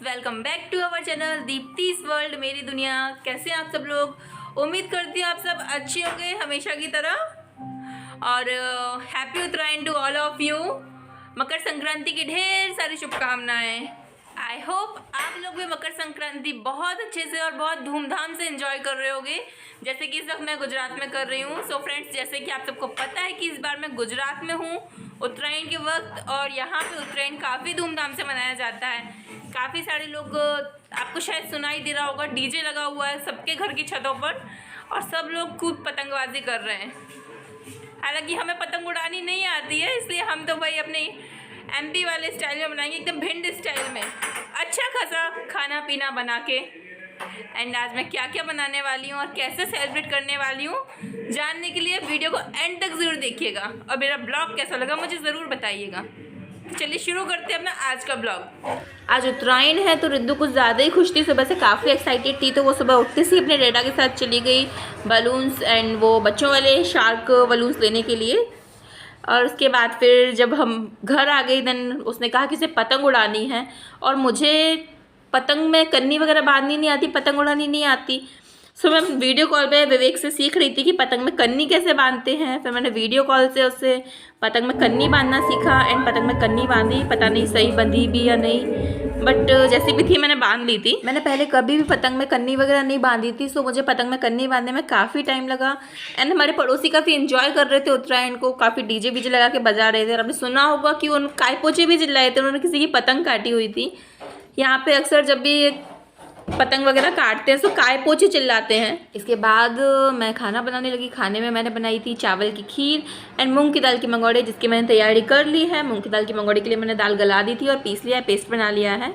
Welcome back to our channel Deepti's world, मेरी दुनिया। कैसे हैं आप सब लोग? उम्मीद करती हूँ आप सब अच्छे होंगे हमेशा की तरह। और happy Uttarayan to all of you. Makar Sankranti की ढेर सारी शुभकामनाएं। आई होप आप लोग भी मकर संक्रांति बहुत अच्छे से और बहुत धूमधाम से एंजॉय कर रहे होंगे, जैसे कि इस वक्त मैं गुजरात में कर रही हूँ। सो फ्रेंड्स, जैसे कि आप सबको पता है कि इस बार मैं गुजरात में हूँ उत्तरायण के वक्त, और यहाँ पे उत्तरायण काफ़ी धूमधाम से मनाया जाता है। काफ़ी सारे लोग, आपको शायद सुनाई दे रहा होगा, डीजे लगा हुआ है सबके घर की छतों पर और सब लोग खूब पतंगबाजी कर रहे हैं। हालांकि हमें पतंग उड़ानी नहीं आती है, इसलिए हम तो भाई अपने एमपी वाले स्टाइल में बनाएंगे, एकदम भिंड स्टाइल में, अच्छा खासा खाना पीना बना के। एंड आज मैं क्या क्या बनाने वाली हूँ और कैसे सेलिब्रेट करने वाली हूँ, जानने के लिए वीडियो को एंड तक ज़रूर देखिएगा। और मेरा ब्लॉग कैसा लगा मुझे ज़रूर बताइएगा। चलिए शुरू करते हैं अपना आज का ब्लॉग। आज उत्तरायण है तो रिद्धू कुछ ज़्यादा ही खुश थी, सुबह से काफ़ी एक्साइटेड थी। तो वो सुबह उठते से अपने डेडा के साथ चली गई बलून्स एंड वो बच्चों वाले शार्क बलून्स लेने के लिए। और उसके बाद फिर जब हम घर आ गई देन उसने कहा कि उसे पतंग उड़ानी है, और मुझे पतंग में कन्नी वगैरह बांधनी नहीं आती, पतंग उड़ानी नहीं आती। सो मैं वीडियो कॉल पे विवेक से सीख रही थी कि पतंग में कन्नी कैसे बांधते हैं। फिर मैंने वीडियो कॉल से उससे पतंग में कन्नी बांधना सीखा एंड पतंग में कन्नी बांधी। पता नहीं सही बंधी भी या नहीं, बट जैसी भी थी मैंने बांध ली थी। मैंने पहले कभी भी पतंग में कन्नी वगैरह नहीं बांधी थी, सो मुझे पतंग में कन्नी बांधने में काफ़ी टाइम लगा। एंड हमारे पड़ोसी काफ़ी इन्जॉय कर रहे थे उत्तरायण को, काफ़ी डीजे बीजे लगा के बजा रहे थे। और आपने सुना होगा कि उन कायपोचे भी चिल्लाए थे, उन्होंने किसी की पतंग काटी हुई थी। यहाँ पे अक्सर जब भी पतंग वगैरह काटते हैं तो काय पोचे चिल्लाते हैं। इसके बाद मैं खाना बनाने लगी। खाने में मैंने बनाई थी चावल की खीर एंड मूंग की दाल की मंगौड़े, जिसकी मैंने तैयारी कर ली है। मूंग की दाल की मंगौड़े के लिए मैंने दाल गला दी थी और पीस लिया है, पेस्ट बना लिया है।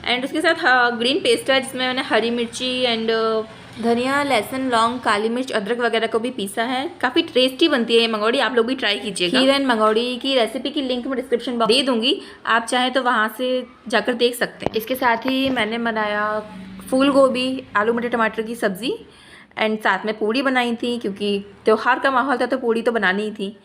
एंड उसके साथ ग्रीन पेस्ट है जिसमें मैंने हरी मिर्ची एंड धनिया, लहसुन, लौंग, काली मिर्च, अदरक वगैरह को भी पीसा है। काफ़ी टेस्टी बनती है ये मंगौड़ी, आप लोग भी ट्राई कीजिएगा। खीर एंड मंगौड़ी की रेसिपी की लिंक मैं डिस्क्रिप्शन बॉक्स दे दूंगी, आप चाहें तो वहाँ से जाकर देख सकते हैं। इसके साथ ही मैंने बनाया फूल गोभी, आलू मटर टमाटर की सब्ज़ी एंड साथ में पूड़ी बनाई थी, क्योंकि त्यौहार का माहौल था तो पूड़ी तो बनानी ही थी।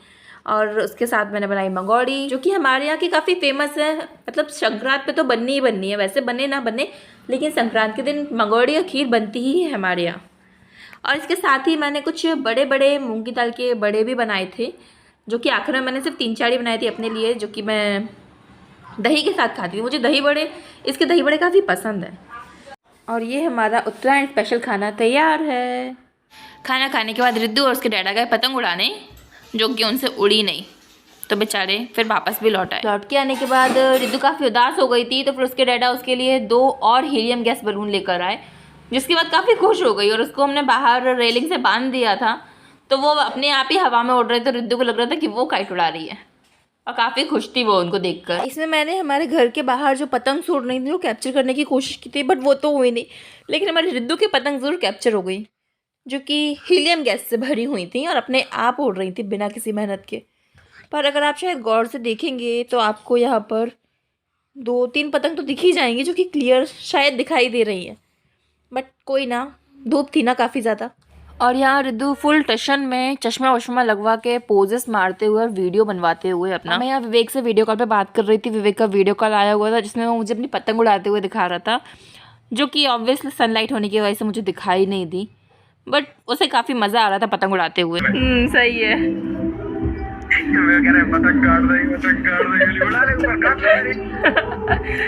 और उसके साथ मैंने बनाई मंगौड़ी, जो कि हमारे यहाँ की काफ़ी फेमस है। मतलब संक्रांत पे तो बननी ही बननी है, वैसे बने ना बने, लेकिन संक्रांत के दिन मंगौड़ी और खीर बनती ही है हमारे यहाँ। और इसके साथ ही मैंने कुछ बड़े बड़े मूंग की दाल के बड़े भी बनाए थे, जो कि आखिर में मैंने सिर्फ 3-4 ही बनाए थे अपने लिए, जो कि मैं दही के साथ खाती हूँ। मुझे दही बड़े, इसके दही बड़े काफ़ी पसंद है। और ये हमारा उत्तरायण स्पेशल खाना तैयार है। खाना खाने के बाद रिद्धू और उसके डैडा गए पतंग उड़ाने, जो कि उनसे उड़ी नहीं, तो बेचारे फिर वापस भी लौट आए। लौट के आने के बाद रिद्धू काफ़ी उदास हो गई थी, तो फिर उसके डैडा उसके लिए 2 और हीलियम गैस बलून लेकर आए, जिसके बाद काफ़ी खुश हो गई। और उसको हमने बाहर रेलिंग से बांध दिया था, तो वो अपने आप ही हवा में उड़ रहे थे। रिद्धू को लग रहा था कि वो काइट उड़ा रही है और काफ़ी खुश थी वो उनको देखकर। इसमें मैंने हमारे घर के बाहर जो पतंग उड़ रही थी वो कैप्चर करने की कोशिश की थी, बट वो तो हुई नहीं। लेकिन हमारी रिद्धू की पतंग ज़रूर कैप्चर हो गई, जो कि हीलियम गैस से भरी हुई थी और अपने आप उड़ रही थी बिना किसी मेहनत के। पर अगर आप शायद गौर से देखेंगे तो आपको यहाँ पर 2-3 पतंग तो दिख ही जाएंगी, जो कि क्लियर शायद दिखाई दे रही है, बट कोई ना, धूप थी ना काफ़ी ज़्यादा। और यहाँ रिद्धू फुल टशन में चश्मा वश्मा लगवा के पोजेस मारते हुए और वीडियो बनवाते हुए अपना। मैं यहाँ विवेक से वीडियो कॉल पे बात कर रही थी। विवेक का वीडियो कॉल आया हुआ था, जिसमें वो मुझे अपनी पतंग उड़ाते हुए दिखा रहा था, जो कि ऑब्वियसली सनलाइट होने की वजह से मुझे दिखाई नहीं दी, बट उसे काफ़ी मज़ा आ रहा था पतंग उड़ाते हुए। सही है।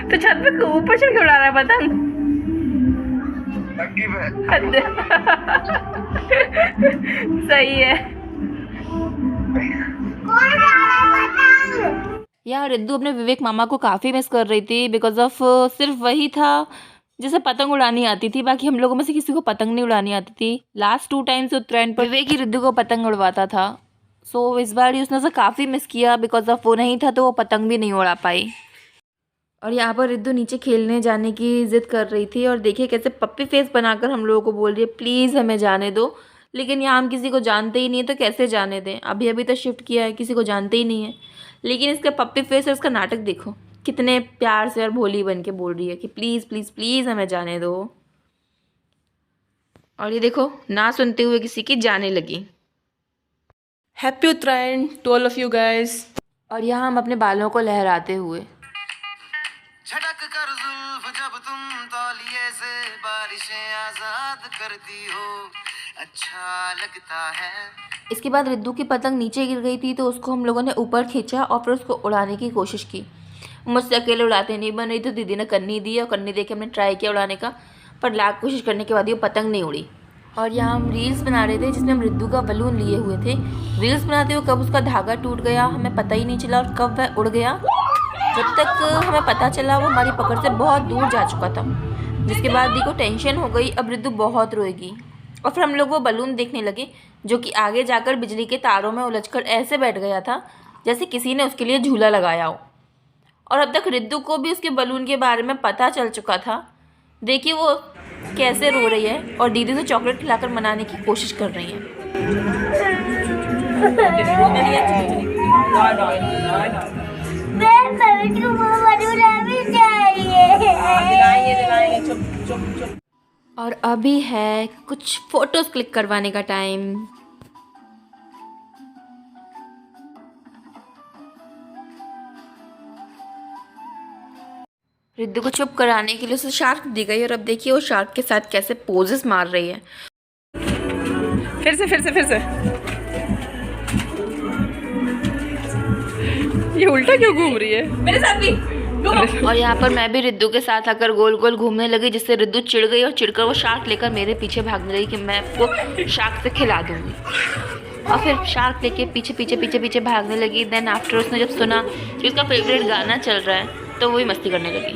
तो छत पे ऊपर चढ़ के उड़ा रहा है पतंग। सही है। यार रिद्धू अपने विवेक मामा को काफ़ी मिस कर रही थी, बिकॉज ऑफ सिर्फ वही था जिसे पतंग उड़ानी आती थी, बाकी हम लोगों में से किसी को पतंग नहीं उड़ानी आती थी। लास्ट 2 टाइम्स उत्तरायण पर विवेक ही रिद्धू को पतंग उड़वाता था। सो इस बार उसने उसे काफ़ी मिस किया, बिकॉज ऑफ वो नहीं था तो वो पतंग भी नहीं उड़ा पाई। और यहाँ पर रिद्धू नीचे खेलने जाने की ज़िद कर रही थी, और देखिए कैसे पप्पी फेस बनाकर हम लोगों को बोल रही है प्लीज़ हमें जाने दो। लेकिन यहाँ हम किसी को जानते ही नहीं है, तो कैसे जाने दें? अभी अभी तो शिफ्ट किया है, किसी को जानते ही नहीं है। लेकिन इसका पप्पी फेस और इसका नाटक देखो, कितने प्यार से और भोली बन के बोल रही है कि प्लीज़ प्लीज़ प्लीज़ हमें जाने दो। और ये देखो ना सुनते हुए किसी की जाने लगी। Happy Uttarayan to all of you guys. और यहाँ हम अपने बालों को लहराते हुए झटक कर जुल्फ जब तुम तौलिए से बारिशें आजाद करती हो, अच्छा लगता है। इसके बाद रिद्दू की पतंग नीचे गिर गई थी, तो उसको हम लोगों ने ऊपर खींचा और फिर उसको उड़ाने की कोशिश की। मुझसे अकेले उड़ाते नहीं बन रही, तो दीदी ने कन्नी दी और कन्नी दे के हमने ट्राई किया उड़ाने का, पर लाख कोशिश करने के बाद ये पतंग नहीं उड़ी। और यहाँ हम रील्स बना रहे थे जिसमें हम रिद्दू का बलून लिए हुए थे। रील्स बनाते हुए कब उसका धागा टूट गया हमें पता ही नहीं चला और कब वह उड़ गया। जब तक हमें पता चला वो हमारी पकड़ से बहुत दूर जा चुका था, जिसके बाद दी को टेंशन हो गई। अब रिद्दू बहुत रोएगी। और फिर हम लोग वो बलून देखने लगे जो कि आगे जाकर बिजली के तारों में उलझकर ऐसे बैठ गया था जैसे किसी ने उसके लिए झूला लगाया हो। और अब तक रिद्दू को भी उसके बलून के बारे में पता चल चुका था। देखिए वो कैसे रो रही है और दीदी से चॉकलेट खिलाकर मनाने की कोशिश कर रही है। और अभी है कुछ फोटोज क्लिक करवाने का टाइम। रिद्दू को चुप कराने के लिए उसे शार्क दी गई और अब देखिए वो शार्क के साथ कैसे पोजेस मार रही है। फिर से ये उल्टा क्यों घूम रही है? मेरे साथ भी। और यहाँ पर मैं भी रिद्दू के साथ आकर गोल गोल घूमने लगी, जिससे रिद्दू चिढ़ गई और चिढ़कर वो शार्क लेकर मेरे पीछे भागने लगी कि मैं आपको शार्क से खिला दूंगी। और फिर शार्क लेके पीछे भागने लगी। देन आफ्टर उसने जब सुना कि उसका फेवरेट गाना चल रहा है तो वो भी मस्ती करने लगी।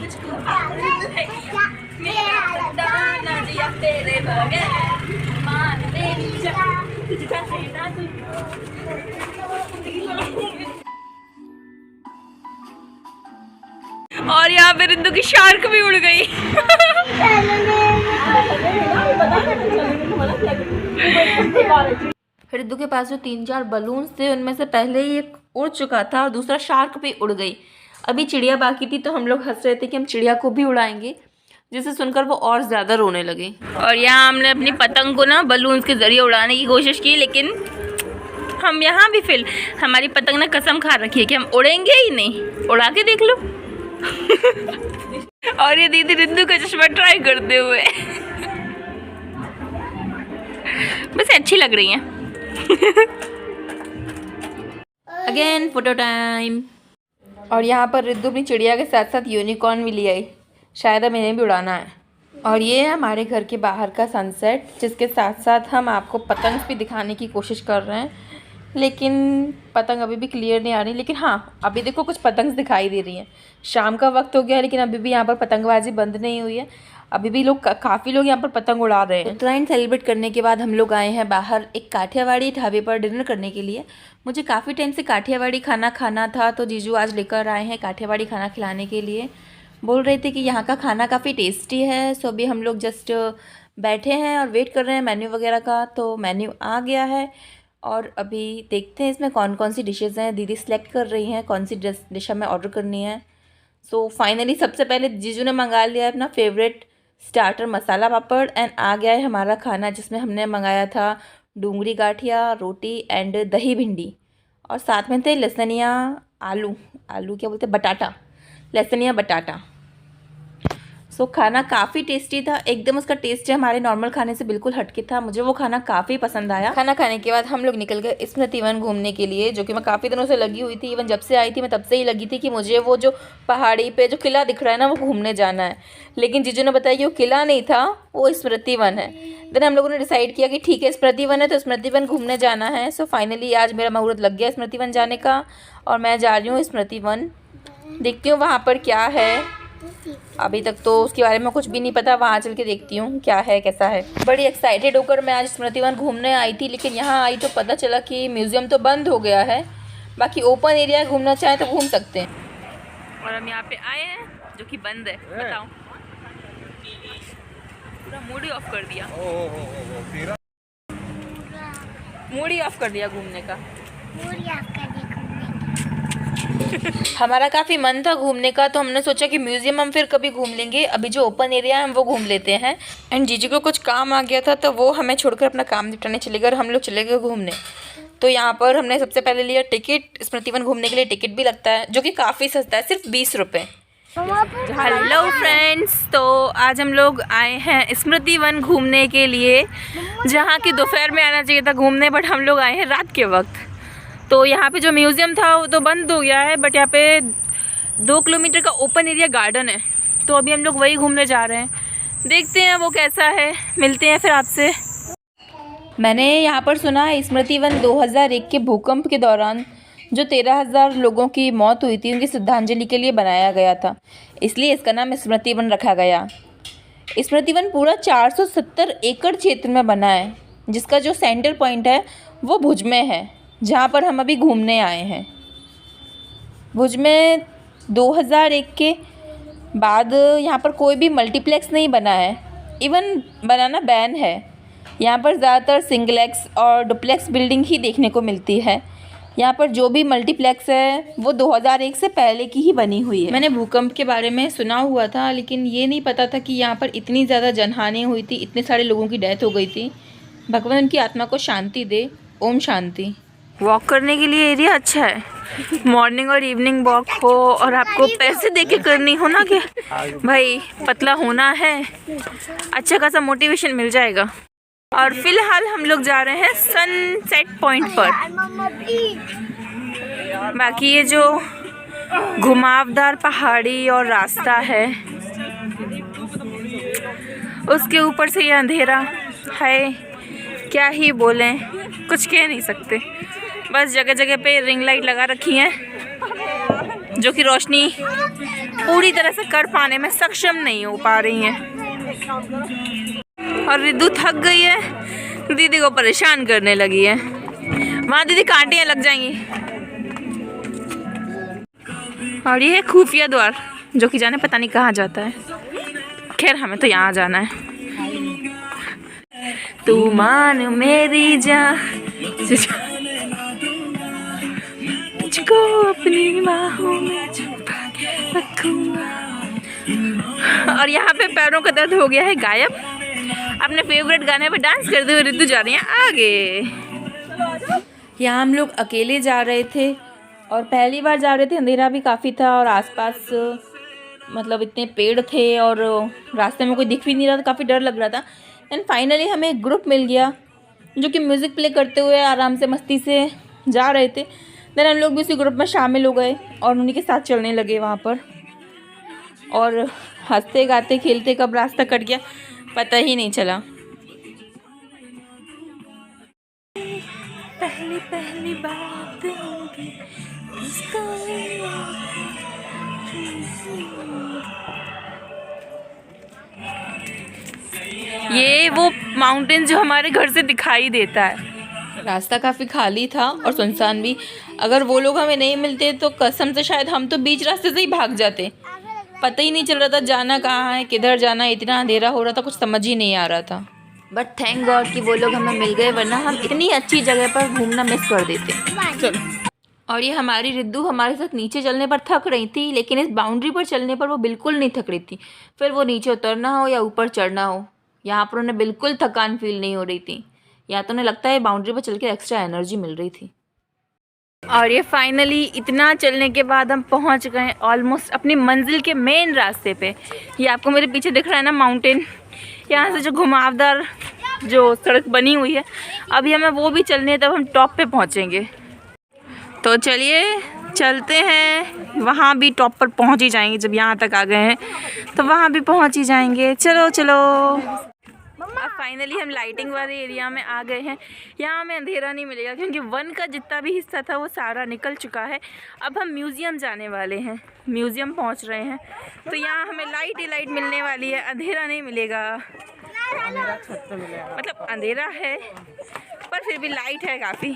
और यहाँ पे रिद्दू की शार्क भी उड़ गई। रिद्दू के पास जो 3-4 बलून्स थे उनमें से पहले ही एक उड़ चुका था और दूसरा शार्क भी उड़ गई। अभी चिड़िया बाकी थी, तो हम लोग हंस रहे थे कि हम चिड़िया को भी उड़ाएंगे, जिसे सुनकर वो और ज़्यादा रोने लगे। और यहाँ हमने अपनी पतंग को ना बलून्स के ज़रिए उड़ाने की कोशिश की, लेकिन हम यहाँ भी फिर हमारी पतंग ने कसम खा रखी है कि हम उड़ेंगे ही नहीं। उड़ा के देख लो। और ये दीदी रिद्दू का चश्मा ट्राई करते हुए वैसे अच्छी लग रही हैं। Again photo time. और यहाँ पर रिद्दू अपनी चिड़िया के साथ साथ यूनिकॉर्न भी ले आई, शायद अब इन्हें भी उड़ाना है। और ये है हमारे घर के बाहर का सनसेट, जिसके साथ साथ हम आपको पतंग भी दिखाने की कोशिश कर रहे हैं, लेकिन पतंग अभी भी क्लियर नहीं आ रही। लेकिन हाँ, अभी देखो कुछ पतंग दिखाई दे रही हैं। शाम का वक्त हो गया है, लेकिन अभी भी यहाँ पर पतंगबाजी बंद नहीं हुई है। अभी भी काफ़ी लोग यहाँ पर पतंग उड़ा रहे हैं। उत्तरायण सेलिब्रेट करने के बाद हम लोग आए हैं बाहर एक काठियावाड़ी ढाबे पर डिनर करने के लिए। मुझे काफ़ी टाइम से काठियावाड़ी खाना खाना था, तो जीजू आज लेकर आए हैं काठियावाड़ी खाना खिलाने के लिए। बोल रहे थे कि यहाँ का खाना काफ़ी टेस्टी है। सो अभी हम लोग जस्ट बैठे हैं और वेट कर रहे हैं मेन्यू वगैरह का। तो मेन्यू आ गया है और अभी देखते हैं इसमें कौन कौन सी डिशेज़ हैं। दीदी सेलेक्ट कर रही हैं कौन सी डिश हमें ऑर्डर करनी है। सो फाइनली सबसे पहले जीजू ने मंगा लिया है अपना favourite starter masala papad, and आ गया है हमारा खाना, जिसमें हमने मंगाया था डूंगरी गाठिया, रोटी एंड दही भिंडी, और साथ में थे लहसनिया आलू क्या बोलते हैं, बटाटा, लहसनिया बटाटा। सो खाना काफ़ी टेस्टी था, एकदम उसका टेस्ट है हमारे नॉर्मल खाने से बिल्कुल हटके था। मुझे वो खाना काफ़ी पसंद आया। खाना खाने के बाद हम लोग निकल गए स्मृति वन घूमने के लिए, जो कि मैं काफ़ी दिनों से लगी हुई थी। इवन जब से आई थी मैं तब से ही लगी थी कि मुझे वो जो पहाड़ी पे जो किला दिख रहा है ना, वो घूमने जाना है। लेकिन जीजू ने बताया कि वो किला नहीं था, वो स्मृति वन है। देन हम लोगों ने डिसाइड किया कि ठीक है स्मृति वन है तो स्मृति वन घूमने जाना है। सो फाइनली आज मेरा मुहूर्त लग गया स्मृति वन जाने का और मैं जा रही हूँ स्मृति वन। देखती हूँ वहाँ पर क्या है। अभी तक तो उसके बारे में कुछ भी नहीं पता, वहाँ चल के देखती हूँ क्या है कैसा है। बड़ी एक्साइटेड होकर मैं आज स्मृति वन घूमने आई थी, लेकिन यहाँ आई तो पता चला कि म्यूज़ियम तो बंद हो गया है। बाकी ओपन एरिया घूमना चाहें तो घूम सकते हैं। और हम यहाँ पे आए हैं जो कि बंद है। बताओ, पूरा मूड ही ऑफ कर दिया, मूड ही ऑफ कर दिया घूमने का। हमारा काफ़ी मन था घूमने का, तो हमने सोचा कि म्यूज़ियम हम फिर कभी घूम लेंगे, अभी जो ओपन एरिया है हम वो घूम लेते हैं। एंड जीजू को कुछ काम आ गया था तो वो हमें छोड़कर अपना काम निपटाने चले गए और हम लोग चले गए घूमने। तो यहाँ पर हमने सबसे पहले लिया टिकट। स्मृति वन घूमने के लिए टिकट भी लगता है, जो कि काफ़ी सस्ता है, सिर्फ 20 रुपये। हेलो फ्रेंड्स, तो आज हम लोग आए हैं स्मृति वन घूमने के लिए, जहाँ की दोपहर में आना चाहिए था घूमने, बट हम लोग आए हैं रात के वक्त। तो यहाँ पे जो म्यूज़ियम था वो तो बंद हो गया है, बट यहाँ पे 2 किलोमीटर का ओपन एरिया गार्डन है, तो अभी हम लोग वही घूमने जा रहे हैं। देखते हैं वो कैसा है, मिलते हैं फिर आपसे। मैंने यहाँ पर सुना है स्मृति वन 2001 के भूकंप के दौरान जो 13,000 लोगों की मौत हुई थी उनकी श्रद्धांजलि के लिए बनाया गया था, इसलिए इसका नाम स्मृति वन रखा गया। स्मृति वन पूरा 470 एकड़ क्षेत्र में बना है, जिसका जो सेंटर पॉइंट है वो भुज में है, जहाँ पर हम अभी घूमने आए हैं। भुज में 2001 के बाद यहाँ पर कोई भी मल्टीप्लेक्स नहीं बना है, इवन बनाना बैन है। यहाँ पर ज़्यादातर सिंगलेक्स और डुप्लेक्स बिल्डिंग ही देखने को मिलती है। यहाँ पर जो भी मल्टीप्लेक्स है वो 2001 से पहले की ही बनी हुई है। मैंने भूकंप के बारे में सुना हुआ था, लेकिन ये नहीं पता था कि यहाँ पर इतनी ज़्यादा जनहानि हुई थी, इतने सारे लोगों की डेथ हो गई थी। भगवान उनकी आत्मा को शांति दे। ओम शांति। वॉक करने के लिए एरिया अच्छा है, मॉर्निंग और इवनिंग वॉक हो और आपको पैसे दे के करनी हो ना, कि भाई पतला होना है, अच्छा खासा मोटिवेशन मिल जाएगा। और फिलहाल हम लोग जा रहे हैं सनसेट पॉइंट पर। बाकी ये जो घुमावदार पहाड़ी और रास्ता है, उसके ऊपर से ये अंधेरा है, क्या ही बोलें, कुछ कह नहीं सकते। बस जगह जगह पे रिंग लाइट लगा रखी हैं, जो कि रोशनी पूरी तरह से कर पाने में सक्षम नहीं हो पा रही हैं। और रिद्धू थक गई है, दीदी को परेशान करने लगी है। वहाँ दीदी कांटियाँ लग जाएंगी। और ये है खुफिया द्वार, जो कि जाने पता नहीं कहाँ जाता है। खैर हमें तो यहाँ जाना है। तू मान मेरी जान, मुझको अपनी बाहों में छुपा के रखूंगा। और यहाँ पे पैरों का दर्द हो गया है गायब। अपने फेवरेट गाने पे डांस करते हुए रिद्धू जा रही हैं आगे। यहाँ हम लोग अकेले जा रहे थे और पहली बार जा रहे थे। अंधेरा भी काफ़ी था और आसपास मतलब इतने पेड़ थे और रास्ते में कोई दिख भी नहीं रहा था, काफ़ी डर लग रहा था। एंड फाइनली हमें एक ग्रुप मिल गया जो कि म्यूज़िक प्ले करते हुए आराम से मस्ती से जा रहे थे। देन हम लोग भी उसी ग्रुप में शामिल हो गए और उन्हीं के साथ चलने लगे वहाँ पर। और हंसते गाते खेलते कब रास्ता कट गया पता ही नहीं चला। पहली बात होगी ये वो माउंटेन जो हमारे घर से दिखाई देता है। रास्ता काफ़ी खाली था और सुनसान भी। अगर वो लोग हमें नहीं मिलते तो कसम से शायद हम तो बीच रास्ते से ही भाग जाते। पता ही नहीं चल रहा था जाना कहाँ है, किधर जाना है। इतना अंधेरा हो रहा था, कुछ समझ ही नहीं आ रहा था। बट थैंक गॉड कि वो लोग हमें मिल गए, वरना हम इतनी अच्छी जगह पर घूमना मिस कर देते। चलो। और ये हमारी रिद्धू हमारे साथ नीचे चलने पर थक रही थी, लेकिन इस बाउंड्री पर चलने पर वो बिल्कुल नहीं थक रही थी। फिर वो नीचे उतरना हो या ऊपर चढ़ना हो, यहाँ पर उन्हें बिल्कुल थकान फील नहीं हो रही थी। या तो उन्हें लगता है बाउंड्री पर चल के एक्स्ट्रा एनर्जी मिल रही थी। और ये फाइनली इतना चलने के बाद हम पहुंच गए ऑलमोस्ट अपनी मंजिल के मेन रास्ते पे। ये आपको मेरे पीछे दिख रहा है ना माउंटेन, यहाँ से जो घुमावदार जो सड़क बनी हुई है, अभी हमें वो भी चलनी है, तब हम टॉप पे पहुंचेंगे। तो चलिए चलते हैं, वहाँ भी टॉप पर पहुँच ही जाएंगे। जब यहाँ तक आ गए हैं तो वहाँ भी पहुँच ही जाएंगे। चलो चलो। अब फाइनली हम लाइटिंग वाले एरिया में आ गए हैं। यहाँ हमें अंधेरा नहीं मिलेगा क्योंकि वन का जितना भी हिस्सा था वो सारा निकल चुका है। अब हम म्यूज़ियम जाने वाले हैं, म्यूज़ियम पहुँच रहे हैं, तो यहाँ हमें लाइट ही लाइट मिलने वाली है, अंधेरा नहीं मिलेगा। मतलब अंधेरा है पर फिर भी लाइट है काफ़ी।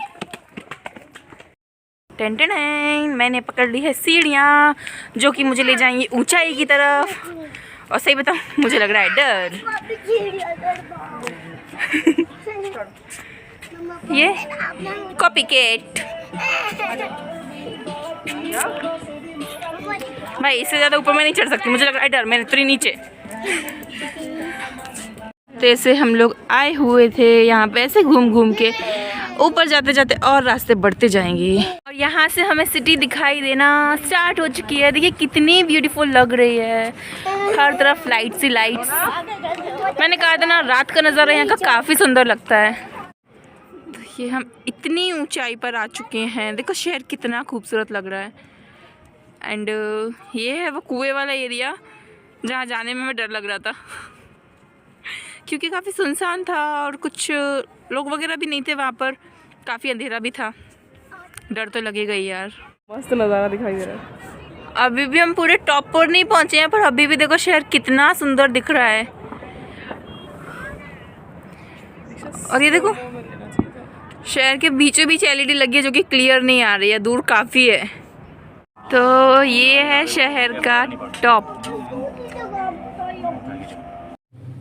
टेंटन है, मैंने पकड़ ली है सीढ़ियाँ जो कि मुझे ले जाएंगी ऊंचाई की तरफ। और सही बताऊँ मुझे लग रहा है डर। ये कॉपीकैट भाई, इससे ज़्यादा ऊपर मैं नहीं चढ़ सकती, मुझे लग रहा है डर। मैंने उतरी नीचे। तो ऐसे हम लोग आए हुए थे यहाँ पे, ऐसे घूम घूम के ऊपर जाते जाते और रास्ते बढ़ते जाएंगे। और यहाँ से हमें सिटी दिखाई देना स्टार्ट हो चुकी है। देखिए कितनी ब्यूटीफुल लग रही है, हर तरफ लाइट्स ही लाइट्स। मैंने कहा था ना, रात का नज़ारा यहाँ का काफ़ी सुंदर लगता है। देखिए हम इतनी ऊंचाई पर आ चुके हैं, देखो शहर कितना खूबसूरत लग रहा है। एंड ये है वो कुएं वाला एरिया जहाँ जाने में हमें डर लग रहा था क्योंकि काफ़ी सुनसान था और कुछ लोग वगैरह भी नहीं थे वहाँ पर, काफ़ी अंधेरा भी था। डर तो लगेगा ही यार। मस्त नज़ारा दिखाई दे रहा है। अभी भी हम पूरे टॉप पर नहीं पहुँचे हैं, पर अभी भी देखो शहर कितना सुंदर दिख रहा है। और ये देखो शहर के बीचों बीच LED लगी है जो कि क्लियर नहीं आ रही है, दूर काफ़ी है। तो ये है शहर का टॉप।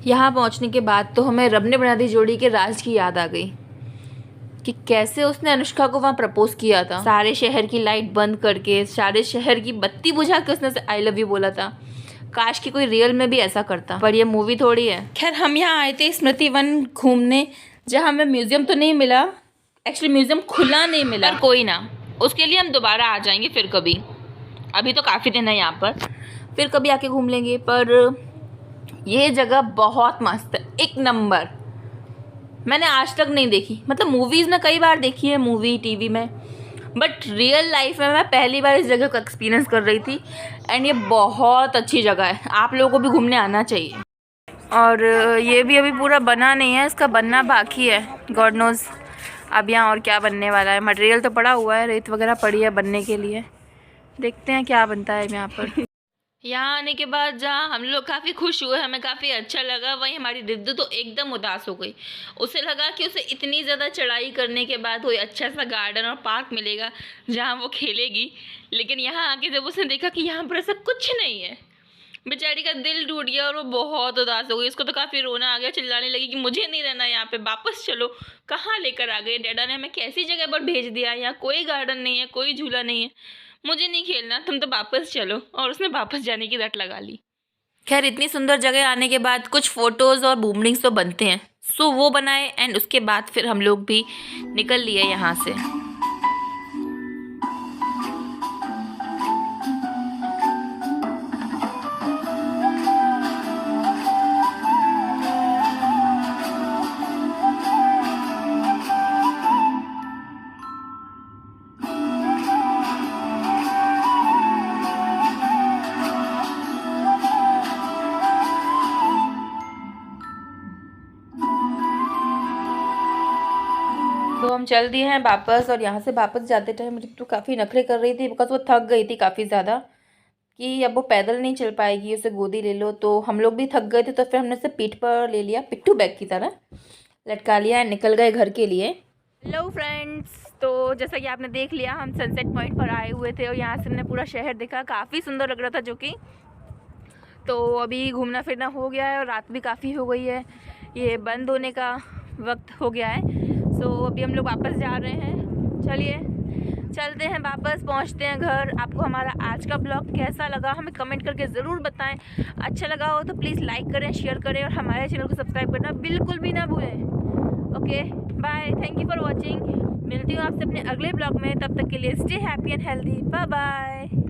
यहाँ पहुँचने के बाद तो हमें रब ने बना दी जोड़ी के राज की याद आ गई कि कैसे उसने अनुष्का को वहाँ प्रपोज किया था। सारे शहर की लाइट बंद करके, सारे शहर की बत्ती बुझा के उसने आई लव यू बोला था। काश कि कोई रियल में भी ऐसा करता, पर ये मूवी थोड़ी है। खैर हम यहाँ आए थे स्मृति वन घूमने, जहाँ हमें म्यूजियम तो नहीं मिला, एक्चुअली म्यूजियम खुला नहीं मिला, पर कोई ना, उसके लिए हम दोबारा आ जाएंगे फिर कभी। अभी तो काफ़ी दिन है यहाँ पर, फिर कभी आके घूम लेंगे। पर ये जगह बहुत मस्त है, एक नंबर। मैंने आज तक नहीं देखी, मतलब मूवीज़ में कई बार देखी है, मूवी टीवी में, बट रियल लाइफ में मैं पहली बार इस जगह का एक्सपीरियंस कर रही थी। एंड ये बहुत अच्छी जगह है, आप लोगों को भी घूमने आना चाहिए। और ये भी अभी पूरा बना नहीं है, इसका बनना बाकी है। गॉड नोज़ अब यहाँ और क्या बनने वाला है। मटेरियल तो पड़ा हुआ है, रेत वगैरह पड़ी है बनने के लिए, देखते हैं क्या बनता है यहाँ पर। यहाँ आने के बाद जहाँ हम लोग काफ़ी खुश हुए, हमें काफ़ी अच्छा लगा, वहीं हमारी रिद्धू तो एकदम उदास हो गई। उसे लगा कि उसे इतनी ज़्यादा चढ़ाई करने के बाद कोई अच्छा सा गार्डन और पार्क मिलेगा जहाँ वो खेलेगी, लेकिन यहाँ आके जब उसने देखा कि यहाँ पर ऐसा कुछ नहीं है, बेचारी का दिल टूट गया और वो बहुत उदास हो गई। उसको तो काफ़ी रोना आ गया, चिल्लाने लगी कि मुझे नहीं रहना यहाँ पे, वापस चलो। कहाँ लेकर आ गए डैडा ने हमें, कैसी जगह पर भेज दिया, यहाँ कोई गार्डन नहीं है, कोई झूला नहीं है, मुझे नहीं खेलना, तुम तो वापस चलो। और उसने वापस जाने की रट लगा ली। खैर इतनी सुंदर जगह आने के बाद कुछ फ़ोटोज़ और बूमरिंग्स तो बनते हैं, सो वो बनाए। एंड उसके बाद फिर हम लोग भी निकल लिए यहाँ से। तो हम चल दिए हैं वापस, और यहाँ से वापस जाते टाइम रितु काफ़ी नखरे कर रही थी, बिकॉज वो थक गई थी काफ़ी ज़्यादा, कि अब वो पैदल नहीं चल पाएगी, उसे गोदी ले लो। तो हम लोग भी थक गए थे, तो फिर हमने उसे पीठ पर ले लिया, पिट्ठू बैग की तरह लटका लिया, निकल गए घर के लिए। हेलो फ्रेंड्स, तो जैसा कि आपने देख लिया, हम सनसेट पॉइंट पर आए हुए थे और यहाँ से हमने पूरा शहर देखा, काफ़ी सुंदर लग रहा था जो कि। तो अभी घूमना फिरना हो गया है और रात भी काफ़ी हो गई है, ये बंद होने का वक्त हो गया है। सो अभी हम लोग वापस जा रहे हैं, चलिए चलते हैं वापस, पहुंचते हैं घर। आपको हमारा आज का ब्लॉग कैसा लगा हमें कमेंट करके ज़रूर बताएं। अच्छा लगा हो तो प्लीज़ लाइक करें, शेयर करें और हमारे चैनल को सब्सक्राइब करना बिल्कुल भी ना भूलें। Okay bye, thank you for watching. मिलती हूँ आपसे अपने अगले ब्लॉग में, तब तक के लिए stay happy and healthy, bye bye.